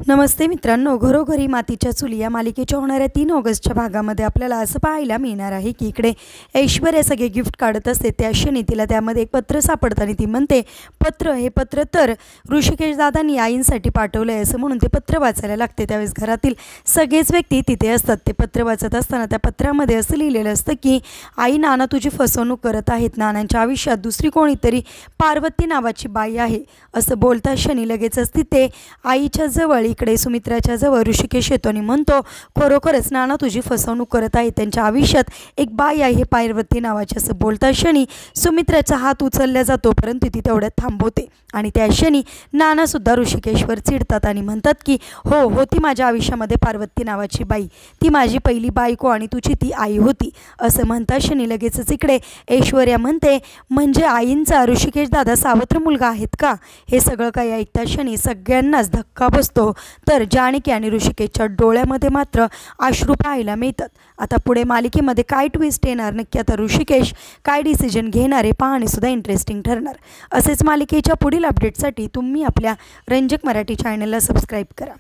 नमस्ते मित्रांनो, घरोघरी मातीच्या चुली या मालिकेच्या होणाऱ्या 3 ऑगस्टच्या भागामध्ये आपल्याला असं पाहायला मिळणार आहे की इकडे ऐश्वर्या सगळे गिफ्ट काढत असते. त्या क्षणी तिला त्यामध्ये एक पत्र सापडतं आणि ती म्हणते, हे पत्र तर ऋषिकेश दादांनी आईंसाठी पाठवलं आहे असं म्हणून ते पत्र वाचायला लागते. त्यावेळेस घरातील सगळेच व्यक्ती तिथे असतात. ते पत्र वाचत असताना त्या पत्रामध्ये असं लिहिलेलं असतं की आई, नाना तुझी फसवणूक करत आहेत. नानांच्या आयुष्यात दुसरी कोणीतरी पार्वती नावाची बाई आहे असं बोलता क्षणी लगेचच तिथे आईच्या जवळ इकडे सुमित्राच्या जवळ ऋषिकेश येतो आणि म्हणतो, खरोखरच नाना तुझी फसवणूक करत आहे. त्यांच्या आयुष्यात एक बाई आहे पार्वती नावाची. असं बोलता क्षणी सुमित्राचा हात उचलला जातो, परंतु ती तेवढ्यात थांबवते आणि त्या क्षणी नानासुद्धा ऋषिकेशवर चिडतात आणि म्हणतात की हो होती माझ्या आयुष्यामध्ये पार्वती नावाची बाई, ती माझी पहिली बायको आणि तुझी ती आई होती. असं म्हणता क्षणी लगेचच इकडे ऐश्वर्या म्हणते, म्हणजे आईंचा ऋषिकेश दादा सावत्र मुलगा आहेत का? हे सगळं काही ऐकता क्षणी सगळ्यांनाच धक्का बसतो. तर जानकी आणि ऋषिकेशच्या डोळ्यामध्ये मात्र अश्रू पाहायला मिळतात. आता पुढे मालिकेमध्ये काय ट्विस्ट येणार, नक्की आता ऋषिकेश काय डिसिजन घेणार आहे पाहणेसुद्धा इंटरेस्टिंग ठरणार. असेच मालिकेच्या पुढील अपडेटसाठी तुम्ही आपल्या रंजक मराठी चॅनलला सबस्क्राईब करा.